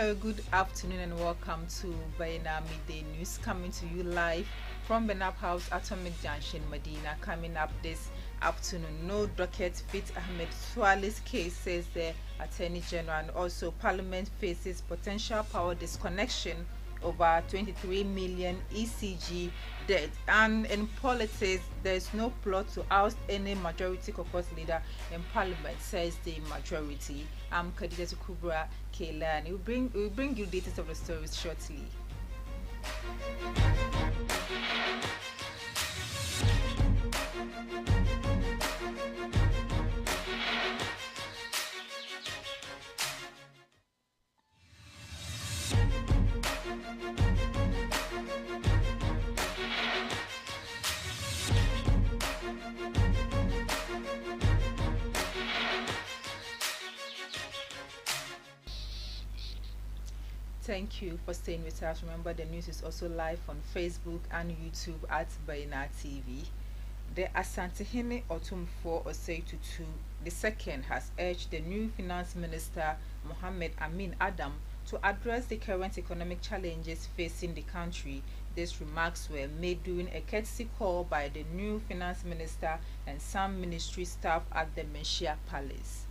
Hello, good afternoon, and welcome to Bayana Midday News, coming to you live from Benap House, Atomic Junction, Medina. Coming up this afternoon, no docket fit Ahmed Swale's case, says the Attorney General, and also Parliament faces potential power disconnection over 23 million ECG debt. And in politics, there is no plot to oust any majority caucus leader in Parliament, says the majority. I'm Khadija Kubra Keilani. We'll bring you details of the stories shortly. Thank you for staying with us. Remember, the news is also live on Facebook and YouTube at Bayana TV. The Asantehene Otumfuo Osei Tutu II has urged the new Finance Minister Mohammed Amin Adam to address the current economic challenges facing the country. These remarks were made during a courtesy call by the new Finance Minister and some ministry staff at the Menchia Palace.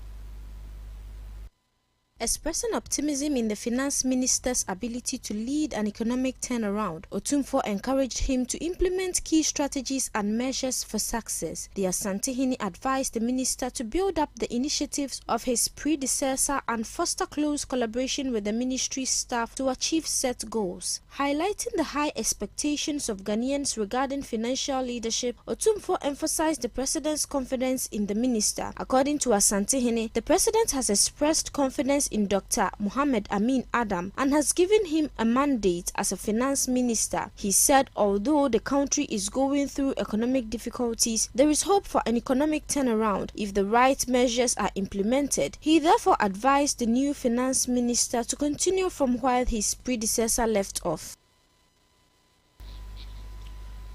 Expressing optimism in the finance minister's ability to lead an economic turnaround, Otumfuo encouraged him to implement key strategies and measures for success. The Asantehene advised the minister to build up the initiatives of his predecessor and foster close collaboration with the ministry staff to achieve set goals. Highlighting the high expectations of Ghanaians regarding financial leadership, Otumfuo emphasized the president's confidence in the minister. According to Asantehene, the president has expressed confidence in Dr. Mohammed Amin Adam and has given him a mandate as a finance minister. He said although the country is going through economic difficulties, there is hope for an economic turnaround if the right measures are implemented. He therefore advised the new finance minister to continue from where his predecessor left off.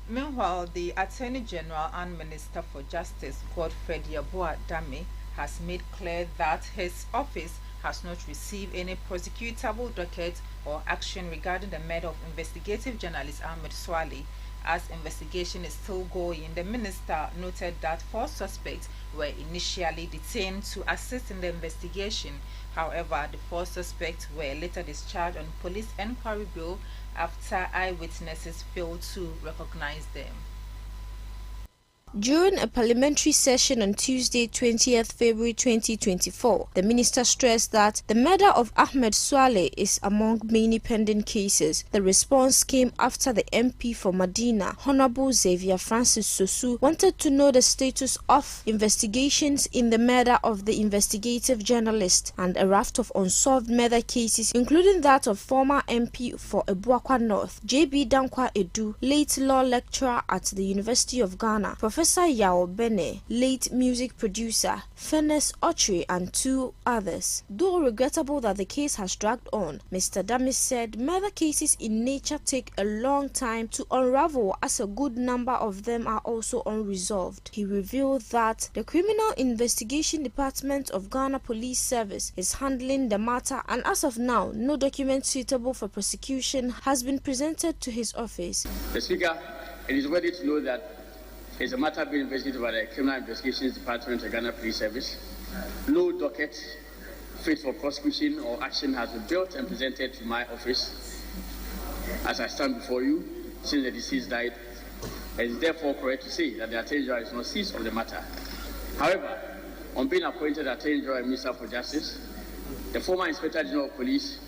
Meanwhile, the Attorney General and Minister for Justice, Godfred Yeboah Dame, has made clear that his office has not received any prosecutable docket or action regarding the murder of investigative journalist Ahmed Swale. As investigation is still going, the minister noted that 4 suspects were initially detained to assist in the investigation. However, the 4 suspects were later discharged on police enquiry bail after eyewitnesses failed to recognize them. During a parliamentary session on Tuesday, 20th February 2024, the minister stressed that the murder of Ahmed Swale is among many pending cases. The response came after the MP for Medina, Honorable Xavier Francis Sosu, wanted to know the status of investigations in the murder of the investigative journalist and a raft of unsolved murder cases, including that of former MP for Ebuakwa North, J.B. Dankwa Edu, late law lecturer at the University of Ghana, Professor Yao Bene, late music producer, Fennes Ochri, and 2 others. Though regrettable that the case has dragged on, Mr. Damis said murder cases in nature take a long time to unravel, as a good number of them are also unresolved. He revealed that the Criminal Investigation Department of Ghana Police Service is handling the matter, and as of now, no document suitable for prosecution has been presented to his office. The Speaker, it is ready to know that it's a matter being investigated by the Criminal Investigations Department of Ghana Police Service. No docket fit for prosecution or action has been built and presented to my office as I stand before you since the deceased died. It is therefore correct to say that the Attorney General is not seized of the matter. However, on being appointed Attorney General and Minister for Justice, the former Inspector General of Police,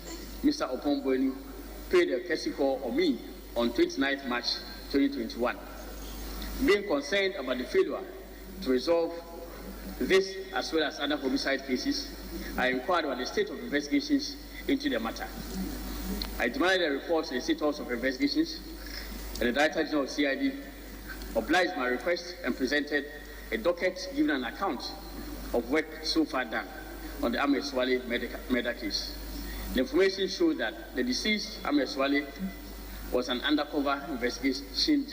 Mr. Opombweni, paid a courtesy call on me on 29th March 2021. Being concerned about the failure to resolve this as well as other homicide cases, I inquired about the state of investigations into the matter. I demanded a report on the status of investigations, and the Director General of CID obliged my request and presented a docket giving an account of work so far done on the Ahmed Swale murder case. The information showed that the deceased Ahmed Swale was an undercover investigative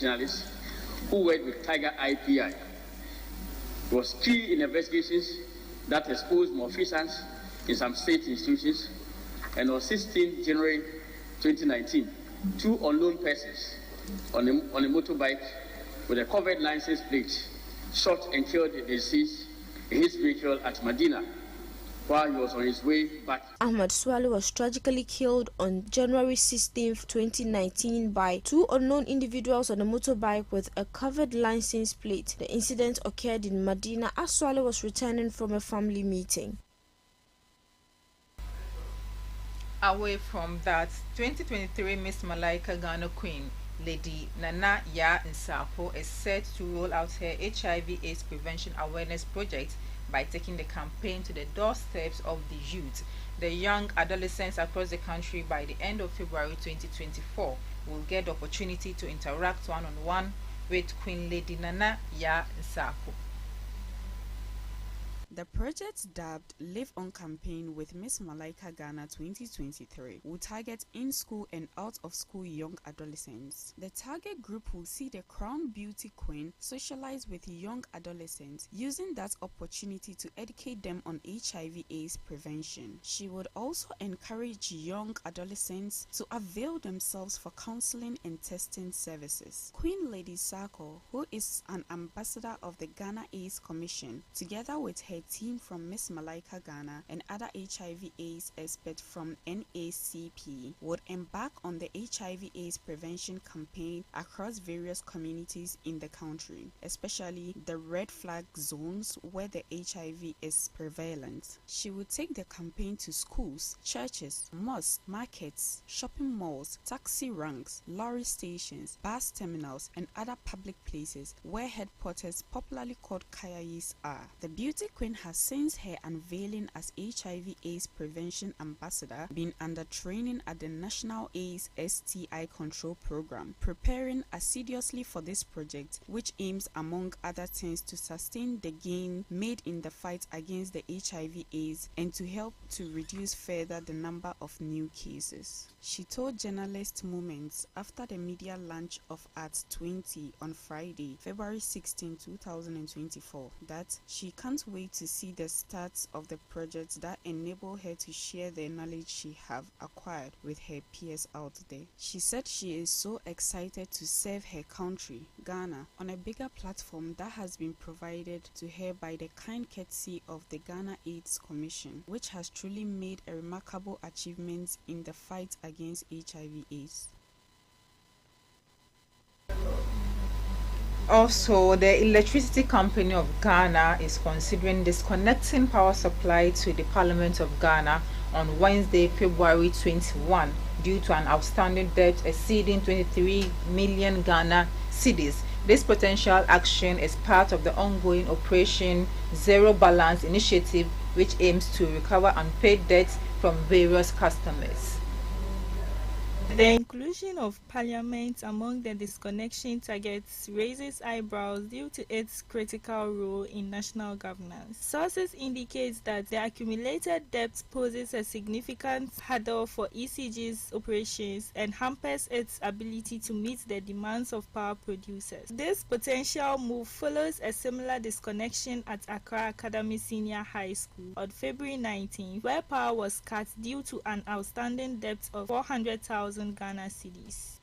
journalist who worked with Tiger IPI. He was key in investigations that exposed malfeasance in some state institutions, And on 16 January 2019, two unknown persons on a motorbike with a covered license plate shot and killed the deceased in his vehicle at Medina while he was on his way back. Ahmed Suale was tragically killed on January 16, 2019 by two unknown individuals on a motorbike with a covered license plate. The incident occurred in Medina as Suale was returning from a family meeting. Away from that, 2023 Miss Malaika Ghana Queen, Lady Nana Ya Nsako, is set to roll out her HIV/AIDS prevention awareness project by taking the campaign to the doorsteps of the youth. The young adolescents across the country by the end of February 2024 will get the opportunity to interact one-on-one with Queen Lady Nana Ya Nsako. The project, dubbed Live On Campaign with Miss Malaika Ghana 2023, will target in-school and out-of-school young adolescents. The target group will see the Crown Beauty Queen socialize with young adolescents, using that opportunity to educate them on HIV/AIDS prevention. She would also encourage young adolescents to avail themselves for counseling and testing services. Queen Lady Sako, who is an ambassador of the Ghana AIDS Commission, together with her team from Miss Malaika Ghana and other HIV/AIDS experts from NACP, would embark on the HIV/AIDS prevention campaign across various communities in the country, especially the red flag zones where the HIV is prevalent. She would take the campaign to schools, churches, mosques, markets, shopping malls, taxi ranks, lorry stations, bus terminals, and other public places where headquarters, popularly called kayayis, are. The Beauty Queen has since her unveiling as HIV/AIDS prevention ambassador been under training at the National AIDS STI Control Program, preparing assiduously for this project, which aims among other things to sustain the gain made in the fight against the HIV/AIDS and to help to reduce further the number of new cases. She told journalist Moments after the media launch of Art 20 on Friday, February 16, 2024, that she can't wait to see the starts of the projects that enable her to share the knowledge she have acquired with her peers out there. She said she is so excited to serve her country, Ghana, on a bigger platform that has been provided to her by the kind courtesy of the Ghana AIDS Commission, which has truly made a remarkable achievement in the fight against HIV/AIDS. Also, the Electricity Company of Ghana is considering disconnecting power supply to the Parliament of Ghana on Wednesday, February 21, due to an outstanding debt exceeding 23 million Ghana cedis. This potential action is part of the ongoing Operation Zero Balance initiative, which aims to recover unpaid debts from various customers. The inclusion of Parliament among the disconnection targets raises eyebrows due to its critical role in national governance. Sources indicate that the accumulated debt poses a significant hurdle for ECG's operations and hampers its ability to meet the demands of power producers. This potential move follows a similar disconnection at Accra Academy Senior High School on February 19, where power was cut due to an outstanding debt of 400,000 Ghana cedis.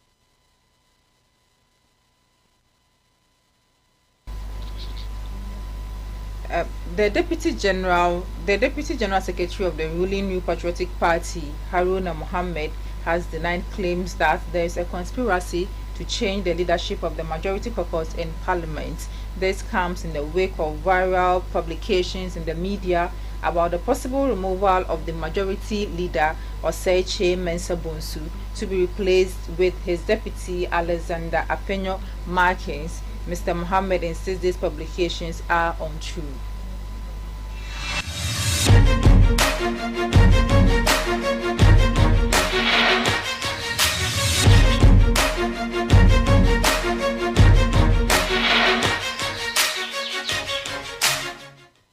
The Deputy General Secretary of the ruling New Patriotic Party, Haruna Mohammed, has denied claims that there is a conspiracy to change the leadership of the majority caucus in Parliament. This comes in the wake of viral publications in the media about the possible removal of the majority leader, Osei Mensah Bonsu, to be replaced with his deputy, Alexander Apenyo Markins. Mr. Mohammed insists these publications are untrue.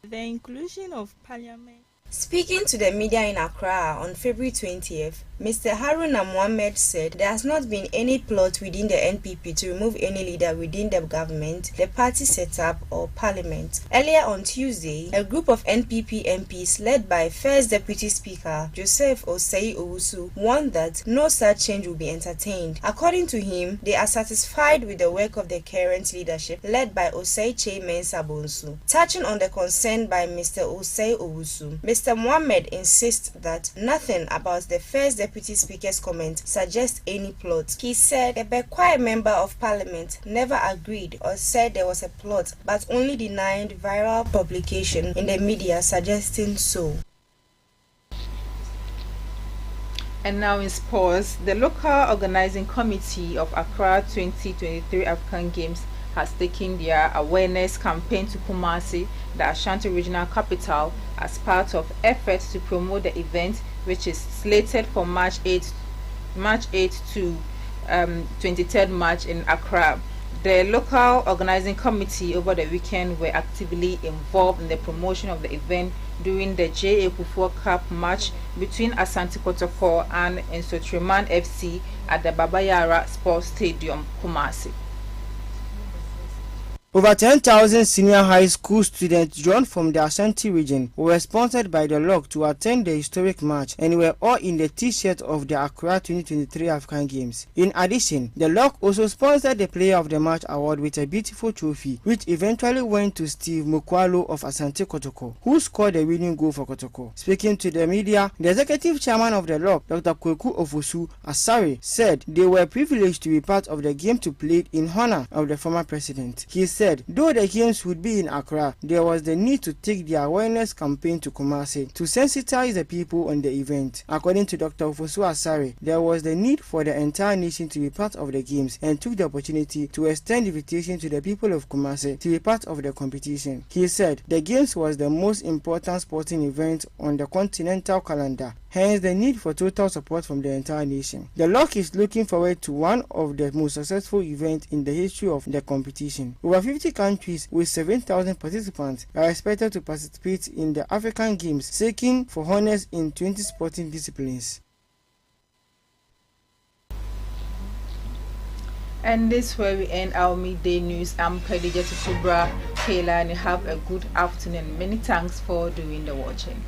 The inclusion of Parliament. Speaking to the media in Accra on February 20th, Mr. Haruna Mohammed said there has not been any plot within the NPP to remove any leader within the government, the party setup, or parliament. Earlier on Tuesday, a group of NPP MPs led by First Deputy Speaker Joseph Osei Owusu warned that no such change will be entertained. According to him, they are satisfied with the work of the current leadership led by Osei Mensah Bonsu. Touching on the concern by Mr. Osei Owusu, Mr. Mohammed insists that nothing about the First Deputy Speaker's comment suggests any plot. He said the Bekwai Member of Parliament never agreed or said there was a plot, but only denied viral publication in the media suggesting so. And now in sports, the local organizing committee of Accra 2023 African Games has taken their awareness campaign to Kumasi, the Ashanti regional capital, as part of efforts to promote the event, which is slated for March 8 to 23rd March in Accra. The local organizing committee over the weekend were actively involved in the promotion of the event during the J.A. Kufuor Cup match between Asante Kotoko and Nsotreman FC at the Baba Yara Sports Stadium, Kumasi. Over 10,000 senior high school students drawn from the Ashanti region were sponsored by the LOC to attend the historic match and were all in the t-shirt of the Accra 2023 African Games. In addition, the LOC also sponsored the Player of the Match award with a beautiful trophy, which eventually went to Steve Mukwalo of Asante Kotoko, who scored the winning goal for Kotoko. Speaking to the media, the executive chairman of the LOC, Dr. Kweku Ofosu Asare, said they were privileged to be part of the game to play in honor of the former president. He said, though the games would be in Accra, there was the need to take the awareness campaign to Kumasi to sensitize the people on the event. According to Dr. Ofosu Asare, there was the need for the entire nation to be part of the games and took the opportunity to extend invitation to the people of Kumasi to be part of the competition. He said the games was the most important sporting event on the continental calendar, hence the need for total support from the entire nation. The LOC is looking forward to one of the most successful events in the history of the competition. Over 50 countries with 7,000 participants are expected to participate in the African Games, seeking for honors in 20 sporting disciplines. And this is where we end our midday news. I'm Khadija Tutubra Kayla, and have a good afternoon. Many thanks for doing the watching.